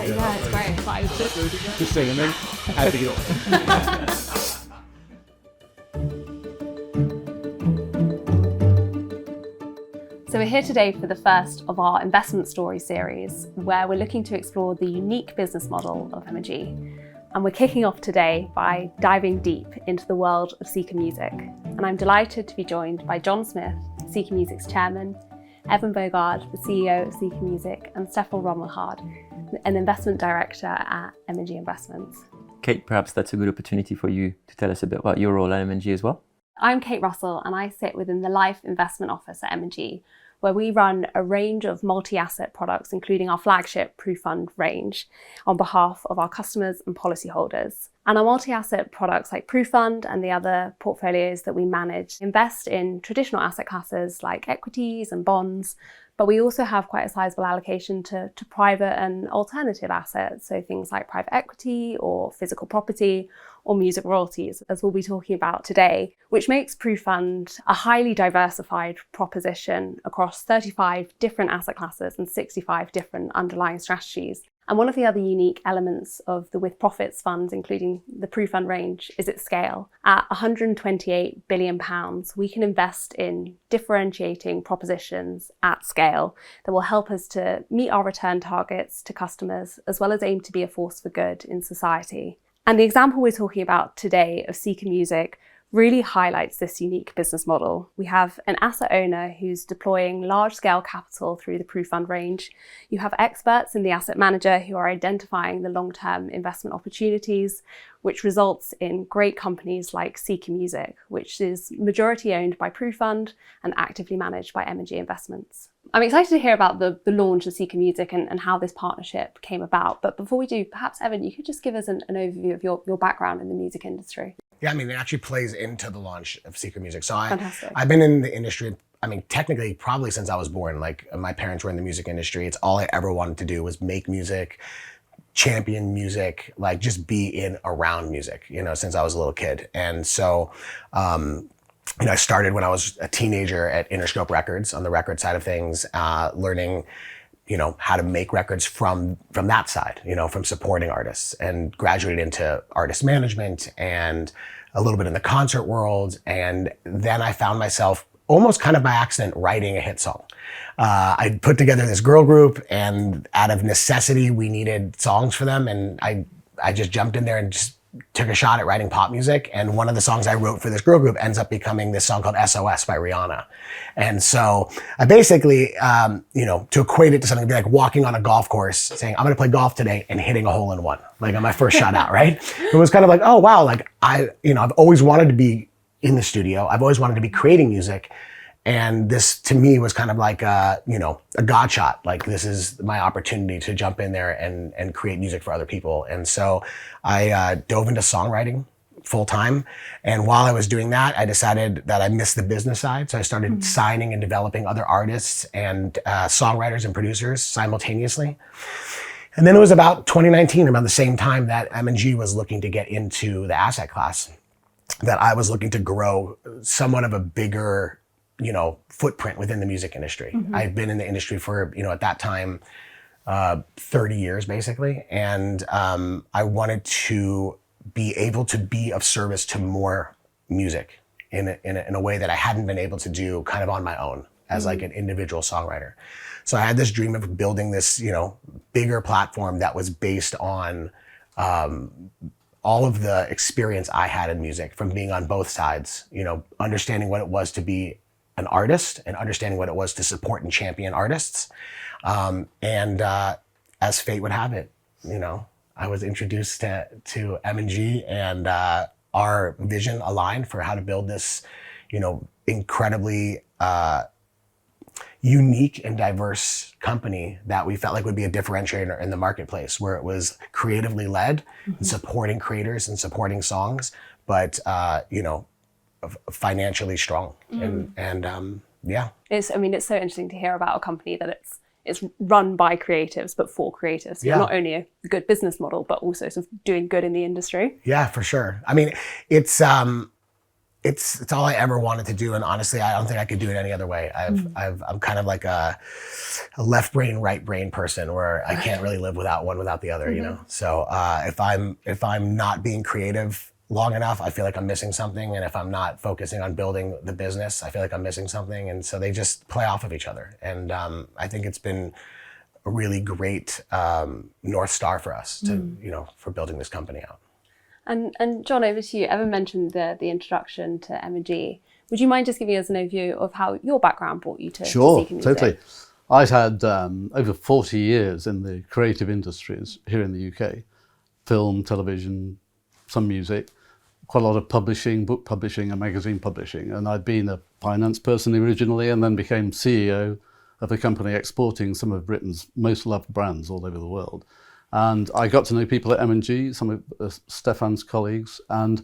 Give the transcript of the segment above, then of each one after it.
Yeah, it's great. But I was Just sing and then how big it So we're here today for the first of our investment story series, where we're looking to explore the unique business model of M&G. And we're kicking off today by diving deep into the world of Seeker Music. And I'm delighted to be joined by John Smith, Seeker Music's chairman, Evan Bogart, the CEO of Seeker Music, and Stefan Rommelhard, an investment director at M&G Investments. Kate, perhaps that's a good opportunity for you to tell us a bit about your role at M&G as well. I'm Kate Russell, and I sit within the Life Investment Office at M&G, where we run a range of multi-asset products, including our flagship PruFund range, on behalf of our customers and policyholders. And our multi-asset products like PruFund and the other portfolios that we manage invest in traditional asset classes like equities and bonds, but we also have quite a sizable allocation to private and alternative assets, so things like private equity or physical property or music royalties, as we'll be talking about today, which makes PruFund a highly diversified proposition across 35 different asset classes and 65 different underlying strategies. And one of the other unique elements of the with profits funds, including the PruFund range, is its scale. At £128 billion, we can invest in differentiating propositions at scale that will help us to meet our return targets to customers, as well as aim to be a force for good in society. And the example we're talking about today of Seeker Music really highlights this unique business model. We have an asset owner who's deploying large-scale capital through the PruFund range. You have experts in the asset manager who are identifying the long-term investment opportunities, which results in great companies like Seeker Music, which is majority owned by PruFund and actively managed by M&G Investments. I'm excited to hear about the launch of Seeker Music and how this partnership came about. But before we do, perhaps, Evan, you could just give us an overview of your background in the music industry. Yeah, I mean, it actually plays into the launch of Seeker Music. So Fantastic. I've been in the industry, I mean, technically, probably since I was born. Like, my parents were in the music industry. It's all I ever wanted to do was make music, champion music, like just be in around music, since I was a little kid. And so, I started when I was a teenager at Interscope Records on the record side of things, learning how to make records from that side, from supporting artists, and graduated into artist management and a little bit in the concert world. And then I found myself almost kind of by accident writing a hit song. I put together this girl group, and out of necessity, we needed songs for them. And I just jumped in there and just took a shot at writing pop music. And one of the songs I wrote for this girl group ends up becoming this song called SOS by Rihanna. And so I basically, to equate it to something, be like walking on a golf course saying, I'm going to play golf today, and hitting a hole in one, like on my first shot out, right? It was kind of like, oh, wow. Like I've always wanted to be in the studio. I've always wanted to be creating music. And this to me was kind of like a God shot. Like, this is my opportunity to jump in there and create music for other people. And so I dove into songwriting full time. And while I was doing that, I decided that I missed the business side. So I started signing and developing other artists and songwriters and producers simultaneously. And then it was about 2019, about the same time that M&G was looking to get into the asset class, that I was looking to grow somewhat of a bigger footprint within the music industry. I've been in the industry for, at that time, 30 years basically. And I wanted to be able to be of service to more music in a way that I hadn't been able to do kind of on my own as like an individual songwriter. So I had this dream of building this, bigger platform that was based on all of the experience I had in music from being on both sides, understanding what it was to be an artist and understanding what it was to support and champion artists. And as fate would have it, I was introduced to M&G, and our vision aligned for how to build this, incredibly unique and diverse company that we felt like would be a differentiator in the marketplace, where it was creatively led, and supporting creators and supporting songs, but financially strong. And yeah. It's so interesting to hear about a company that it's run by creatives, but for creatives. So not only a good business model, but also sort of doing good in the industry. Yeah, for sure. I mean, it's it's all I ever wanted to do, and honestly, I don't think I could do it any other way. I'm kind of like a left brain, right brain person, where I can't really live without one without the other, you know. So if I'm not being creative long enough, I feel like I'm missing something, and if I'm not focusing on building the business, I feel like I'm missing something, and so they just play off of each other. And I think it's been a really great North Star for us to, you know, for building this company out. And John, over to you. Evan mentioned the introduction to M&G. Would you mind just giving us an overview of how your background brought you to Sure, Seeker Music? totally. I've had over 40 years in the creative industries here in the UK, film, television, some music, quite a lot of publishing, book publishing and magazine publishing. And I'd been a finance person originally and then became CEO of a company exporting some of Britain's most loved brands all over the world. And I got to know people at M&G, some of Stefan's colleagues, and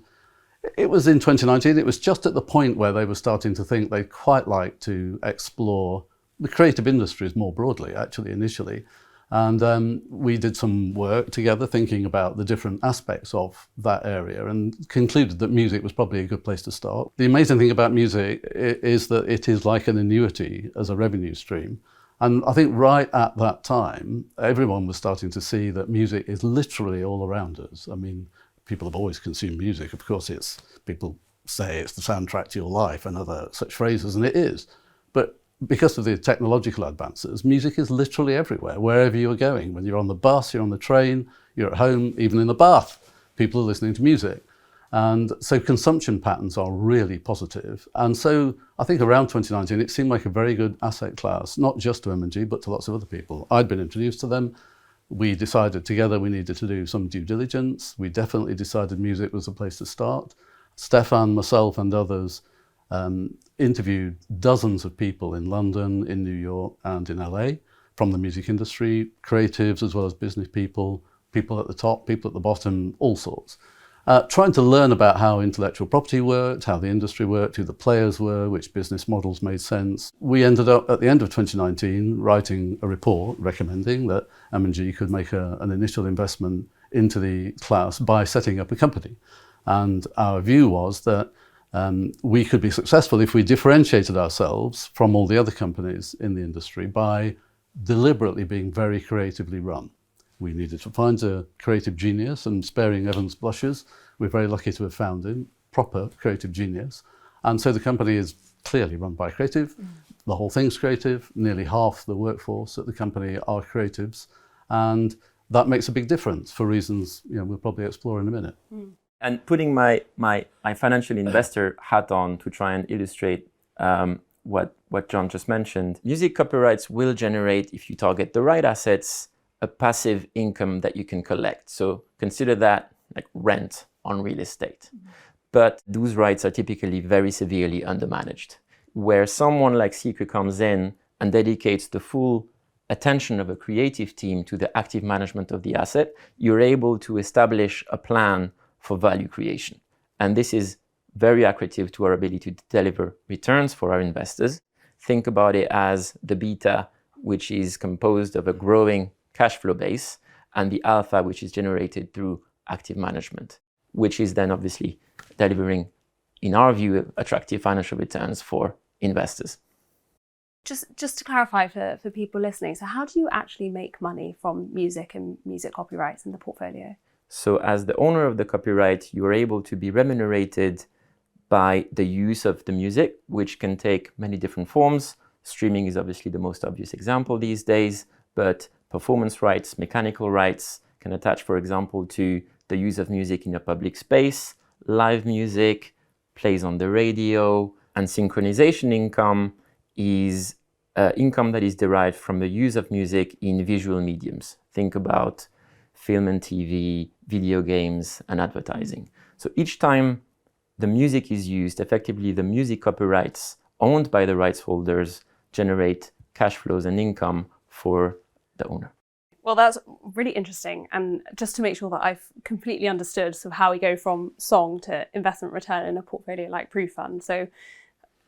it was in 2019, it was just at the point where they were starting to think they'd quite like to explore the creative industries more broadly, actually, initially. And we did some work together thinking about the different aspects of that area and concluded that music was probably a good place to start. The amazing thing about music is that it is like an annuity as a revenue stream. And I think right at that time, everyone was starting to see that music is literally all around us. I mean, people have always consumed music. Of course, people say it's the soundtrack to your life and other such phrases, and it is. But because of the technological advances, music is literally everywhere, wherever you're going. When you're on the bus, you're on the train, you're at home, even in the bath, people are listening to music. And so consumption patterns are really positive. And so I think around 2019, it seemed like a very good asset class, not just to M&G, but to lots of other people. I'd been introduced to them. We decided together we needed to do some due diligence. We definitely decided music was the place to start. Stefan, myself and others interviewed dozens of people in London, in New York and in LA from the music industry, creatives as well as business people, people at the top, people at the bottom, all sorts. Trying to learn about how intellectual property worked, how the industry worked, who the players were, which business models made sense. We ended up at the end of 2019 writing a report recommending that M&G could make an initial investment into the class by setting up a company. And our view was that we could be successful if we differentiated ourselves from all the other companies in the industry by deliberately being very creatively run. We needed to find a creative genius, and sparing Evan's blushes, we're very lucky to have found him, proper creative genius. And so the company is clearly run by a creative. The whole thing's creative. Nearly half the workforce at the company are creatives. And that makes a big difference for reasons we'll probably explore in a minute. And putting my financial investor hat on to try and illustrate what John just mentioned, music copyrights will generate, if you target the right assets, a passive income that you can collect. So consider that like rent on real estate. But those rights are typically very severely undermanaged. Where someone like Seeker comes in and dedicates the full attention of a creative team to the active management of the asset, you're able to establish a plan for value creation. And this is very accretive to our ability to deliver returns for our investors. Think about it as the beta, which is composed of a growing cash flow base, and the alpha, which is generated through active management, which is then obviously delivering, in our view, attractive financial returns for investors. Just to clarify for people listening, so how do you actually make money from music and music copyrights in the portfolio? So as the owner of the copyright, you are able to be remunerated by the use of the music, which can take many different forms. Streaming is obviously the most obvious example these days, but performance rights, mechanical rights can attach, for example, to the use of music in a public space, live music, plays on the radio, and synchronization income is income that is derived from the use of music in visual mediums. Think about film and TV, video games, and advertising. So each time the music is used, effectively the music copyrights owned by the rights holders generate cash flows and income for the owner. Well, that's really interesting. And just to make sure that I've completely understood sort of how we go from song to investment return in a portfolio like PruFund. So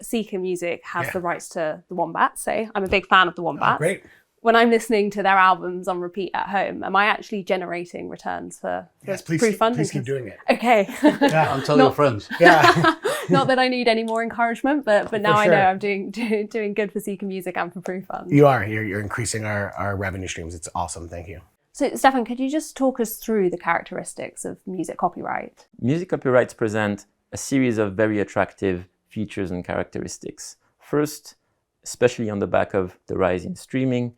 Seeker Music has the rights to the Wombats, say. I'm a big fan of the Wombats. Oh, great. when I'm listening to their albums on repeat at home, am I actually generating returns for Yes, please, PruFund? please keep doing it. Okay. Yeah. And tell your friends. Yeah. Not that I need any more encouragement, but now I sure. know I'm doing good for Seeker Music and for PruFund. You are. You're increasing our revenue streams. It's awesome. Thank you. So, Stefan, could you just talk us through the characteristics of music copyright? Music copyrights present a series of very attractive features and characteristics. First, especially on the back of the rise in streaming,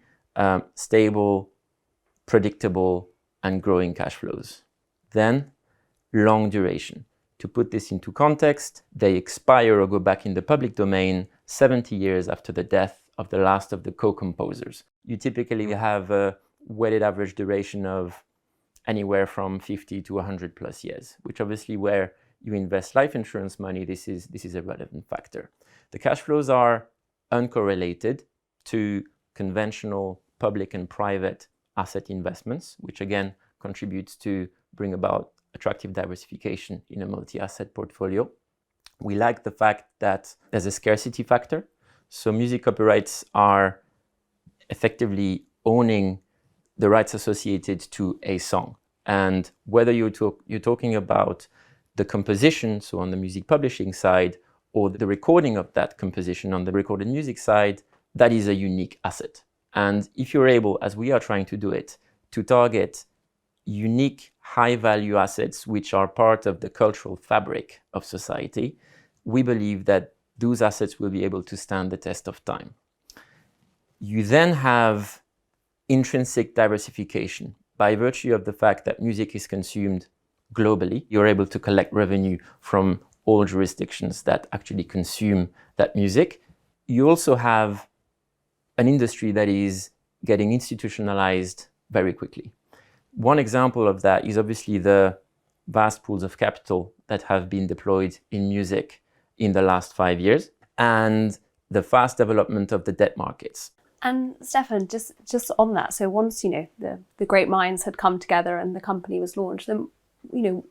stable, predictable, and growing cash flows. Then, long duration. To put this into context, they expire or go back in the public domain 70 years after the death of the last of the co-composers. You typically have a weighted average duration of anywhere from 50 to 100 plus years, which obviously where you invest life insurance money, this is a relevant factor. The cash flows are uncorrelated to conventional public and private asset investments, which again contributes to bring about attractive diversification in a multi-asset portfolio. We like the fact that there's a scarcity factor. So music copyrights are effectively owning the rights associated to a song. And whether you're talking about the composition, so on the music publishing side, or the recording of that composition on the recorded music side, that is a unique asset. And if you're able, as we are trying to do it, to target unique high-value assets which are part of the cultural fabric of society, we believe that those assets will be able to stand the test of time. You then have intrinsic diversification. By virtue of the fact that music is consumed globally, you're able to collect revenue from all jurisdictions that actually consume that music. You also have an industry that is getting institutionalized very quickly. One example of that is obviously the vast pools of capital that have been deployed in music in the last 5 years and the fast development of the debt markets. And Stefan, just on that, so once, the great minds had come together and the company was launched, then,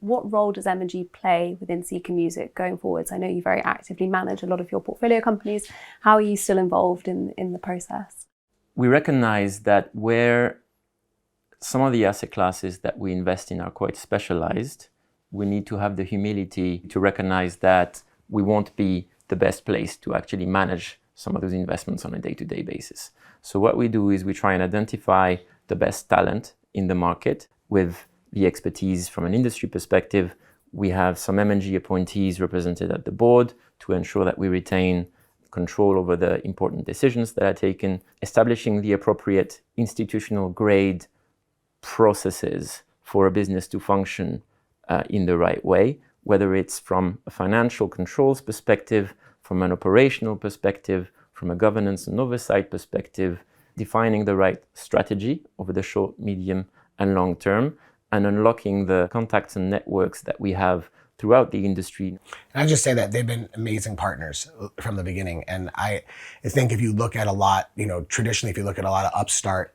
what role does M&G play within Seeker Music going forwards? I know you very actively manage a lot of your portfolio companies. How are you still involved in the process? We recognize that where some of the asset classes that we invest in are quite specialized, we need to have the humility to recognize that we won't be the best place to actually manage some of those investments on a day-to-day basis. So what we do is we try and identify the best talent in the market with the expertise from an industry perspective. We have some M&G appointees represented at the board to ensure that we retain control over the important decisions that are taken, establishing the appropriate institutional grade processes for a business to function in the right way, whether it's from a financial controls perspective, from an operational perspective, from a governance and oversight perspective, defining the right strategy over the short, medium, and long term, and unlocking the contacts and networks that we have throughout the industry. And I just say that they've been amazing partners from the beginning. And I think if you look at a lot, traditionally, if you look at a lot of upstart,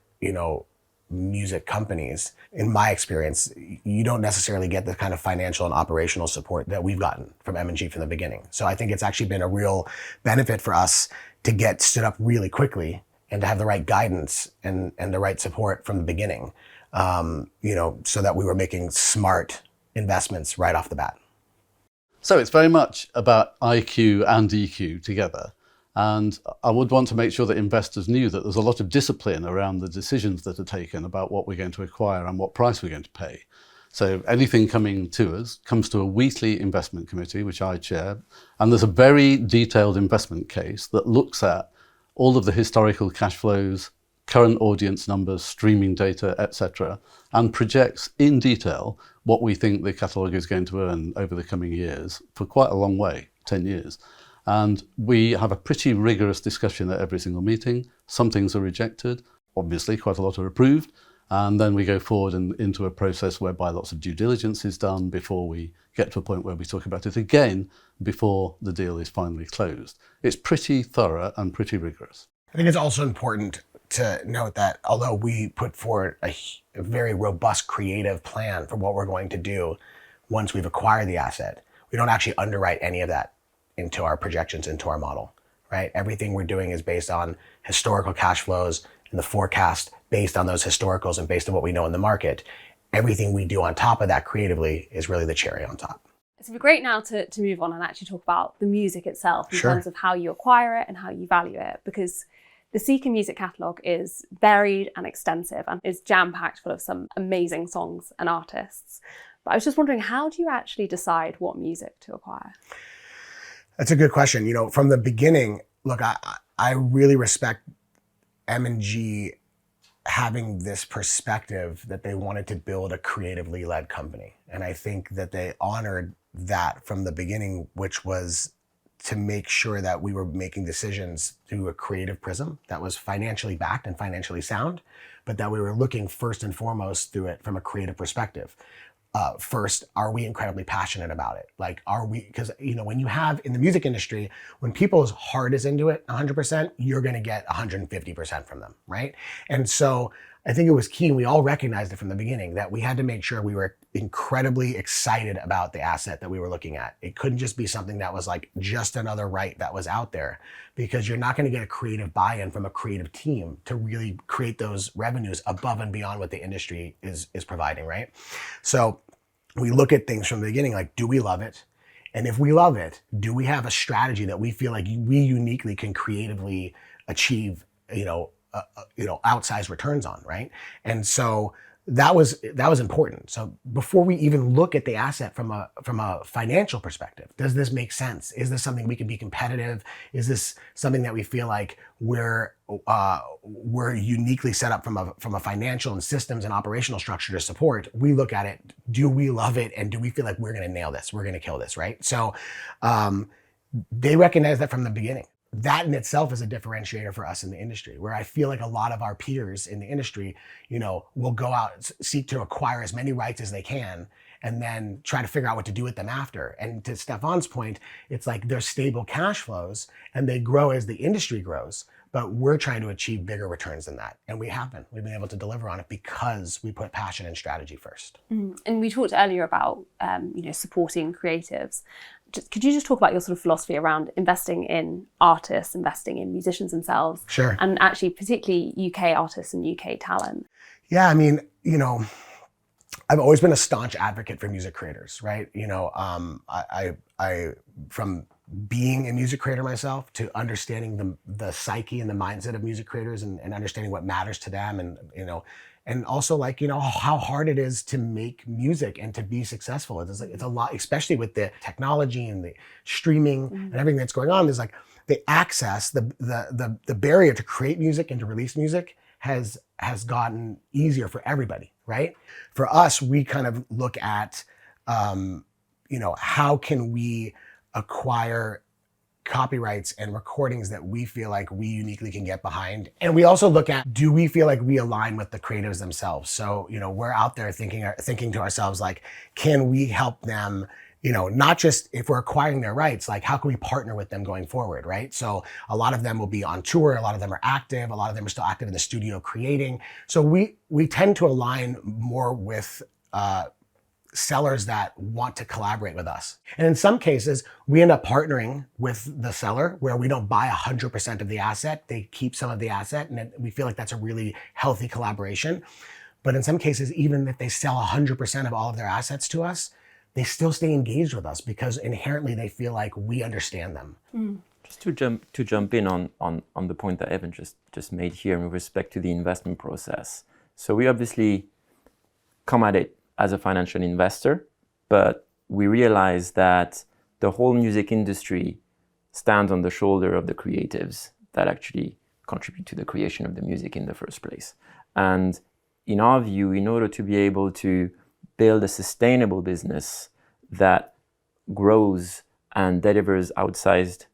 music companies, in my experience, you don't necessarily get the kind of financial and operational support that we've gotten from M&G from the beginning. So I think it's actually been a real benefit for us to get stood up really quickly and to have the right guidance and the right support from the beginning, so that we were making smart investments right off the bat. So it's very much about IQ and EQ together. And I would want to make sure that investors knew that there's a lot of discipline around the decisions that are taken about what we're going to acquire and what price we're going to pay. So anything coming to us comes to a weekly investment committee, which I chair, and there's a very detailed investment case that looks at all of the historical cash flows, current audience numbers, streaming data, etc., and projects in detail what we think the catalogue is going to earn over the coming years for quite a long way, 10 years. And we have a pretty rigorous discussion at every single meeting. Some things are rejected, obviously quite a lot are approved, and then we go forward into a process whereby lots of due diligence is done before we get to a point where we talk about it again before the deal is finally closed. It's pretty thorough and pretty rigorous. I think it's also important to note that although we put forward a very robust creative plan for what we're going to do once we've acquired the asset, we don't actually underwrite any of that into our projections, into our model, right? Everything we're doing is based on historical cash flows and the forecast based on those historicals and based on what we know in the market. Everything we do on top of that creatively is really the cherry on top. So it'd be great now to move on and actually talk about the music itself in terms of how you acquire it and how you value it, because the Seeker music catalogue is varied and extensive and is jam-packed full of some amazing songs and artists. But I was just wondering, how do you actually decide what music to acquire? That's a good question. You know, from the beginning, look, I really respect M&G having this perspective that they wanted to build a creatively led company. And I think that they honored that from the beginning, which was to make sure that we were making decisions through a creative prism that was financially backed and financially sound, but that we were looking first and foremost through it from a creative perspective. First, are we incredibly passionate about it? Like, are we, because, you know, when you have in the music industry, when people's heart is into it 100%, you're going to get 150% from them, right? And so I think it was key, and we all recognized it from the beginning, that we had to make sure we were incredibly excited about the asset that we were looking at. It couldn't just be something that was like just another right that was out there, because you're not going to get a creative buy-in from a creative team to really create those revenues above and beyond what the industry is providing, right? So we look at things from the beginning, like, do we love it? And if we love it, do we have a strategy that we feel like we uniquely can creatively achieve, outsized returns on, right? And so that was important. So before we even look at the asset from a financial perspective, does this make sense? Is this something we can be competitive? Is this something that we feel like we're uniquely set up from a financial and systems and operational structure to support? We look at it, do we love it? And do we feel like we're going to nail this? We're going to kill this, right? So they recognize that from the beginning. That in itself is a differentiator for us in the industry, where I feel like a lot of our peers in the industry, will go out, seek to acquire as many rights as they can, and then try to figure out what to do with them after. And to Stefan's point, it's like there's stable cash flows and they grow as the industry grows, but we're trying to achieve bigger returns than that. And we have been. We've been able to deliver on it because we put passion and strategy first. And we talked earlier about, supporting creatives. Could you just talk about your sort of philosophy around investing in artists, investing in musicians themselves? Sure. And actually particularly UK artists and UK talent? Yeah, I mean, I've always been a staunch advocate for music creators, right? I from being a music creator myself to understanding the psyche and the mindset of music creators and understanding what matters to them, and also how hard it is to make music and to be successful. It's a lot, especially with the technology and the streaming and everything that's going on. There's like the access, the barrier to create music and to release music has gotten easier for everybody, right? For us, we kind of look at, how can we acquire copyrights and recordings that we feel like we uniquely can get behind. And we also look at, do we feel like we align with the creatives themselves? So, we're out there thinking to ourselves, like, can we help them, not just if we're acquiring their rights, like how can we partner with them going forward, right? So a lot of them will be on tour, a lot of them are active, a lot of them are still active in the studio creating. So we tend to align more with sellers that want to collaborate with us. And in some cases, we end up partnering with the seller where we don't buy 100% of the asset, they keep some of the asset, and we feel like that's a really healthy collaboration. But in some cases, even if they sell 100% of all of their assets to us, they still stay engaged with us because inherently they feel like we understand them. Just to jump in on the point that Evan just made here with respect to the investment process. So we obviously come at it as a financial investor, but we realize that the whole music industry stands on the shoulder of the creatives that actually contribute to the creation of the music in the first place. And in our view, in order to be able to build a sustainable business that grows and delivers outsized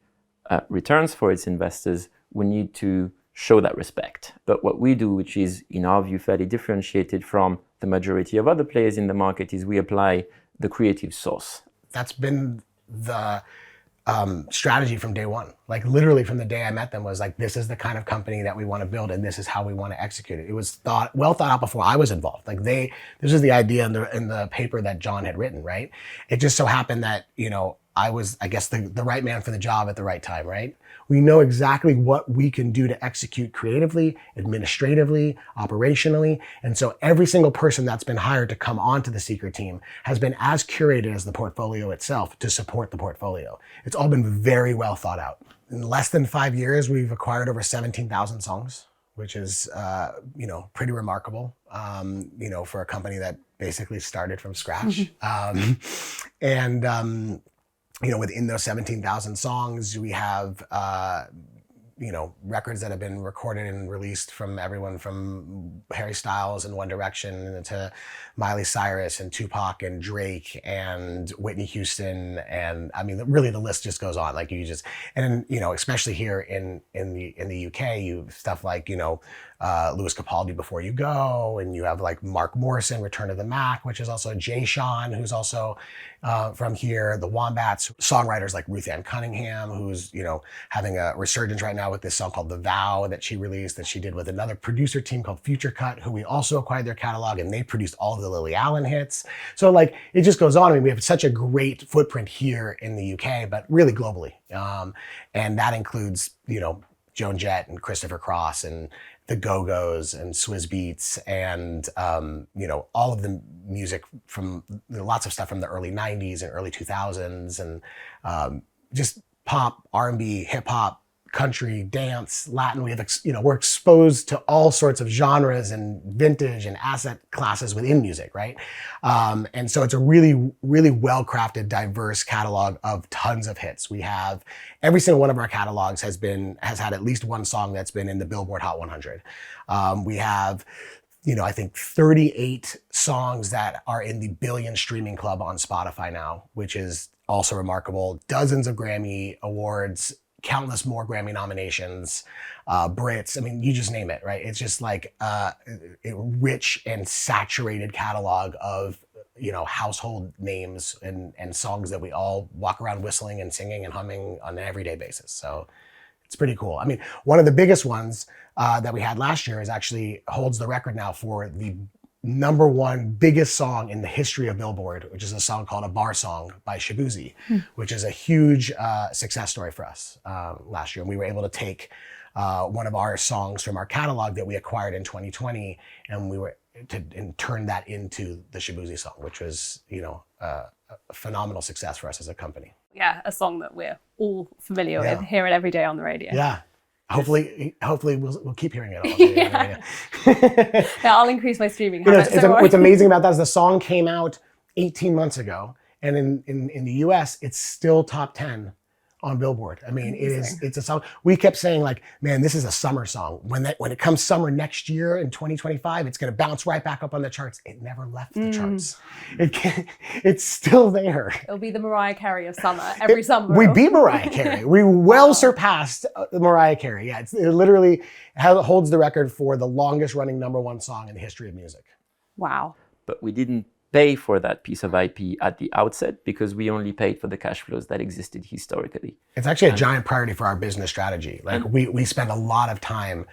returns for its investors, we need to show that respect. But what we do, which is in our view fairly differentiated from the majority of other players in the market, is we apply the creative sauce. That's been the strategy from day one. Like literally from the day I met them was like, this is the kind of company that we want to build and this is how we want to execute it. It was well thought out before I was involved. Like this is the idea in the paper that John had written, right? It just so happened that, I was, I guess, the right man for the job at the right time, right? We know exactly what we can do to execute creatively, administratively, operationally. And so every single person that's been hired to come onto the Secret team has been as curated as the portfolio itself to support the portfolio. It's all been very well thought out. In less than 5 years, we've acquired over 17,000 songs, which is, pretty remarkable, for a company that basically started from scratch. Within those 17,000 songs, we have, records that have been recorded and released from everyone from Harry Styles and One Direction to Miley Cyrus and Tupac and Drake and Whitney Houston. And I mean, really the list just goes on. Like especially here in the UK, you have stuff like, Lewis Capaldi, Before You Go, and you have like Mark Morrison, Return of the Mac, which is also Jay Sean, who's also from here, the Wombats, songwriters like Ruth Ann Cunningham, who's, having a resurgence right now with this song called The Vow that she released, that she did with another producer team called Future Cut, who we also acquired their catalog, and they produced all of the Lily Allen hits. So like, it just goes on. I mean, we have such a great footprint here in the UK, but really globally. And that includes, Joan Jett and Christopher Cross and the Go-Go's and Swizz Beatz and, all of the music from lots of stuff from the early 90s and early 2000s and just pop, R&B, hip hop, country, dance, Latin. We have, we're exposed to all sorts of genres and vintage and asset classes within music, right? And so it's a really, really well-crafted, diverse catalog of tons of hits. We have every single one of our catalogs has had at least one song that's been in the Billboard Hot 100. We have, I think 38 songs that are in the billion streaming club on Spotify now, which is also remarkable. Dozens of Grammy awards, countless more Grammy nominations, Brits, I mean, you just name it, right? It's just like a rich and saturated catalog of, household names and songs that we all walk around whistling and singing and humming on an everyday basis. So it's pretty cool. I mean, one of the biggest ones that we had last year actually holds the record now for the #1 biggest song in the history of Billboard, which is a song called A Bar Song by Shaboozey, which is a huge success story for us last year. And we were able to take one of our songs from our catalog that we acquired in 2020, and turn that into the Shaboozey song, which was, a phenomenal success for us as a company. Yeah, a song that we're all familiar with, hear it every day on the radio. Yeah. Hopefully we'll keep hearing it all day. Yeah, I'll increase my streaming habits. What's amazing about that is the song came out 18 months ago, and in the US, it's still top 10 on Billboard. I mean, it's a song. We kept saying like, man, this is a summer song. When it comes summer next year in 2025, it's going to bounce right back up on the charts. It never left the charts. It's still there. It'll be the Mariah Carey of summer, every summer. We beat Mariah Carey. We surpassed Mariah Carey. Yeah, it literally holds the record for the longest running #1 song in the history of music. Wow. But we didn't pay for that piece of IP at the outset because we only paid for the cash flows that existed historically. It's actually a giant priority for our business strategy. Like we spend a lot of time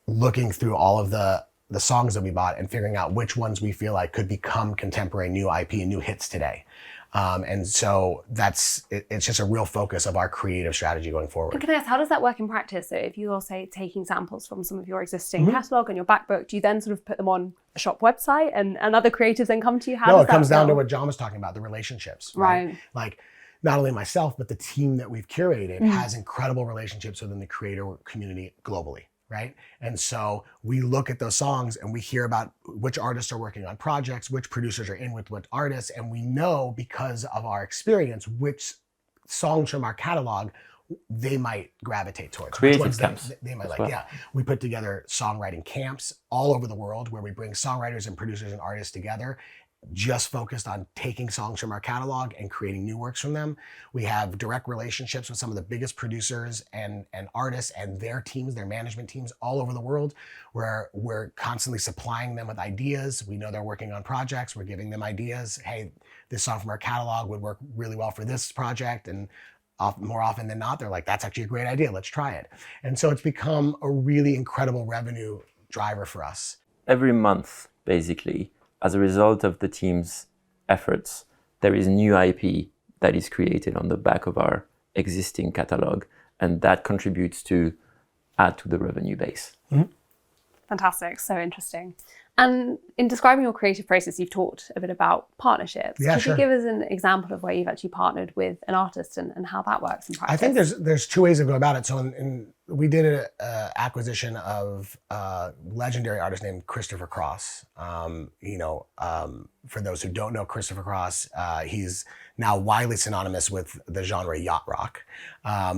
looking through all of the songs that we bought and figuring out which ones we feel like could become contemporary new IP and new hits today. And so it's just a real focus of our creative strategy going forward. And can I ask, how does that work in practice? So if you're, say, taking samples from some of your existing catalogue and your back book, do you then sort of put them on a shop website and other creatives then come to you? No, it comes down to what John was talking about, the relationships. Right. Like not only myself, but the team that we've curated has incredible relationships within the creator community globally. Right. And so we look at those songs and we hear about which artists are working on projects, which producers are in with what artists, and we know because of our experience which songs from our catalog they might gravitate towards. Creative camps. They might like. Well. Yeah. We put together songwriting camps all over the world where we bring songwriters and producers and artists together, just focused on taking songs from our catalog and creating new works from them. We have direct relationships with some of the biggest producers and artists and their teams, their management teams all over the world, where we're constantly supplying them with ideas. We know they're working on projects. We're giving them ideas. Hey, this song from our catalog would work really well for this project. And more often than not, they're like, that's actually a great idea. Let's try it. And so it's become a really incredible revenue driver for us. Every month, basically, as a result of the team's efforts, there is new IP that is created on the back of our existing catalog, and that contributes to add to the revenue base. Fantastic, so interesting. And in describing your creative process, you've talked a bit about partnerships. Yeah, Could sure. you give us an example of where you've actually partnered with an artist and how that works in practice? I think there's two ways to go about it. So we did an acquisition of a legendary artist named Christopher Cross. For those who don't know Christopher Cross, he's now widely synonymous with the genre yacht rock.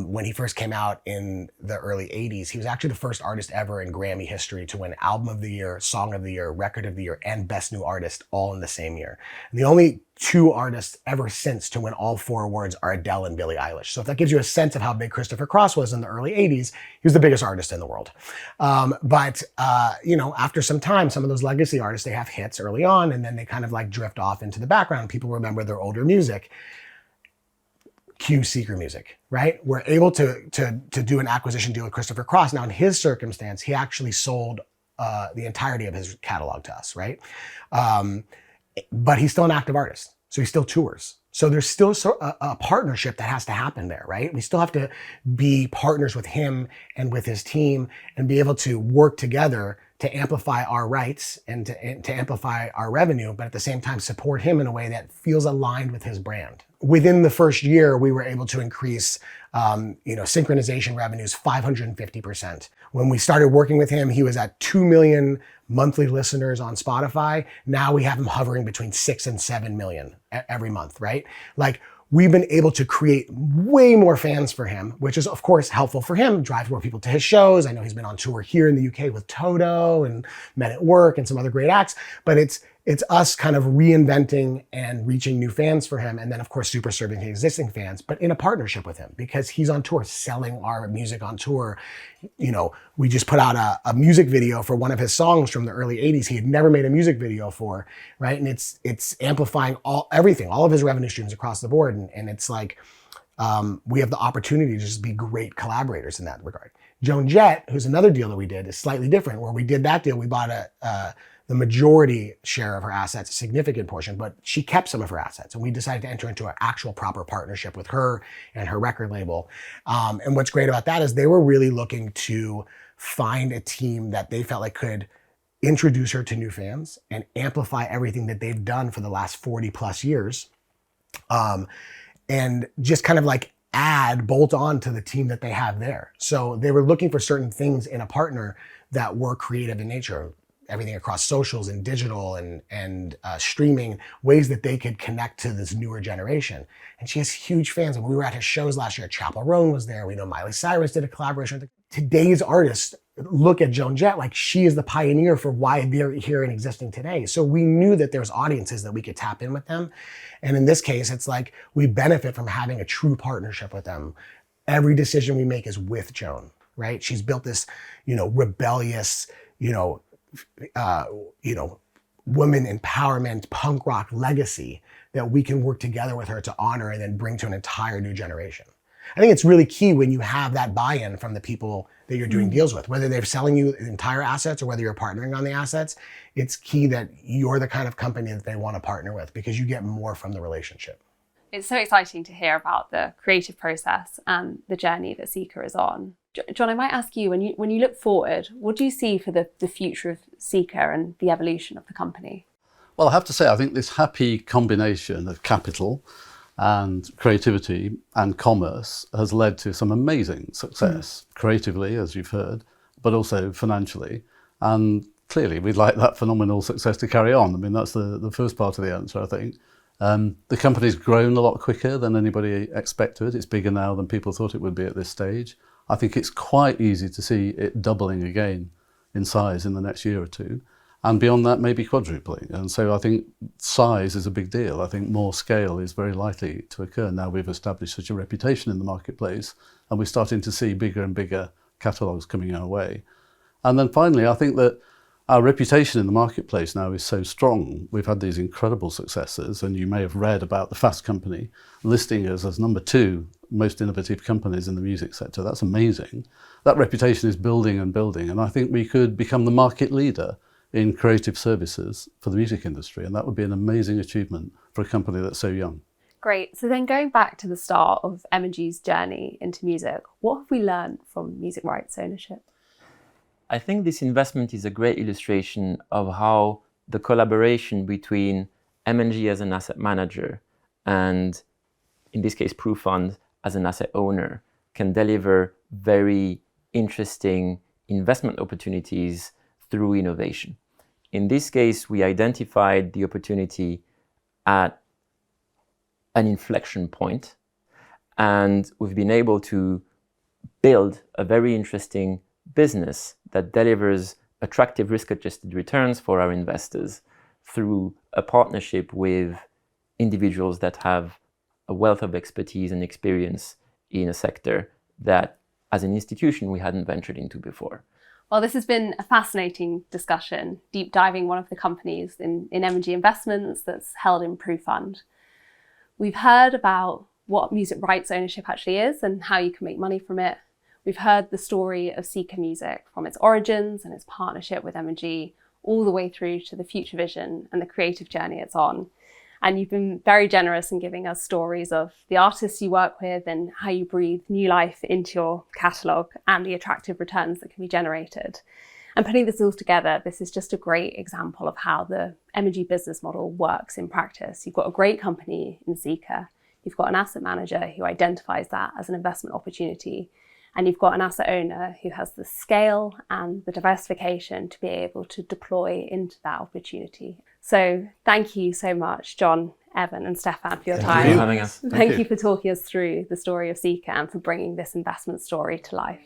When he first came out in the early 80s, he was actually the first artist ever in Grammy history to win Album of the Year, Song of the Year, Record of the Year, and Best New Artist all in the same year. And the only two artists ever since to win all four awards are Adele and Billie Eilish. So if that gives you a sense of how big Christopher Cross was in the early 80s, he was the biggest artist in the world. But after some time, some of those legacy artists, they have hits early on, and then they kind of like drift off into the background. People remember their older music. Cue Seeker music, right? We're able to do an acquisition deal with Christopher Cross. Now, in his circumstance, he actually sold the entirety of his catalog to us, right? But he's still an active artist, so he still tours. So there's still a partnership that has to happen there, right? We still have to be partners with him and with his team and be able to work together to amplify our rights and to amplify our revenue, but at the same time support him in a way that feels aligned with his brand. Within the first year, we were able to increase synchronization revenues 550%. When we started working with him, he was at 2 million monthly listeners on Spotify. Now we have him hovering between 6 and 7 million every month, right? Like, we've been able to create way more fans for him, which is of course helpful for him, drives more people to his shows. I know he's been on tour here in the UK with Toto and Men at Work and some other great acts, but it's us kind of reinventing and reaching new fans for him. And then of course, super serving his existing fans, but in a partnership with him because he's on tour selling our music on tour. We just put out a music video for one of his songs from the early 80s. He had never made a music video for, right? And it's amplifying all of his revenue streams across the board. And it's like, we have the opportunity to just be great collaborators in that regard. Joan Jett, who's another deal that we did, is slightly different. Where we did that deal, we bought the majority share of her assets, a significant portion, but she kept some of her assets. And we decided to enter into an actual proper partnership with her and her record label. And what's great about that is they were really looking to find a team that they felt like could introduce her to new fans and amplify everything that they've done for the last 40 plus years. And just kind of like bolt on to the team that they have there. So they were looking for certain things in a partner that were creative in nature, everything across socials and digital and streaming, ways that they could connect to this newer generation. And she has huge fans. And we were at his shows last year. Chappell Roan was there. We know Miley Cyrus did a collaboration. Today's artists look at Joan Jett like she is the pioneer for why they're here and existing today. So we knew that there's audiences that we could tap in with them. And in this case, it's like we benefit from having a true partnership with them. Every decision we make is with Joan, right? She's built this, rebellious, women empowerment, punk rock legacy that we can work together with her to honor and then bring to an entire new generation. I think it's really key when you have that buy-in from the people that you're doing deals with, whether they're selling you entire assets or whether you're partnering on the assets. It's key that you're the kind of company that they want to partner with because you get more from the relationship. It's so exciting to hear about the creative process and the journey that Seeker is on. John, I might ask you, when you look forward, what do you see for the future of Seeker and the evolution of the company? Well, I have to say, I think this happy combination of capital and creativity and commerce has led to some amazing success, creatively, as you've heard, but also financially. And clearly, we'd like that phenomenal success to carry on. I mean, that's the first part of the answer, I think. The company's grown a lot quicker than anybody expected. It's bigger now than people thought it would be at this stage. I think it's quite easy to see it doubling again in size in the next year or two. And beyond that, maybe quadrupling. And so I think size is a big deal. I think more scale is very likely to occur. Now we've established such a reputation in the marketplace, and we're starting to see bigger and bigger catalogues coming our way. And then finally, I think that our reputation in the marketplace now is so strong. We've had these incredible successes, and you may have read about the Fast Company listing us as number 2 most innovative companies in the music sector. That's amazing. That reputation is building and building, and I think we could become the market leader in creative services for the music industry, and that would be an amazing achievement for a company that's so young. Great. So then going back to the start of M&G's journey into music, what have we learned from music rights ownership? I think this investment is a great illustration of how the collaboration between M&G as an asset manager and, in this case, PruFund as an asset owner can deliver very interesting investment opportunities through innovation. In this case, we identified the opportunity at an inflection point, and we've been able to build a very interesting business that delivers attractive risk-adjusted returns for our investors through a partnership with individuals that have a wealth of expertise and experience in a sector that, as an institution, we hadn't ventured into before. Well, this has been a fascinating discussion, deep diving one of the companies in M&G Investments that's held in PruFund. We've heard about what music rights ownership actually is and how you can make money from it. We've heard the story of Seeker Music from its origins and its partnership with M&G all the way through to the future vision and the creative journey it's on. And you've been very generous in giving us stories of the artists you work with and how you breathe new life into your catalogue and the attractive returns that can be generated. And putting this all together, this is just a great example of how the M&G business model works in practice. You've got a great company in Seeker. You've got an asset manager who identifies that as an investment opportunity. And you've got an asset owner who has the scale and the diversification to be able to deploy into that opportunity. So thank you so much, John, Evan and Stefan, for your time. Thank you for having us. Thank you for talking us through the story of Seeker and for bringing this investment story to life.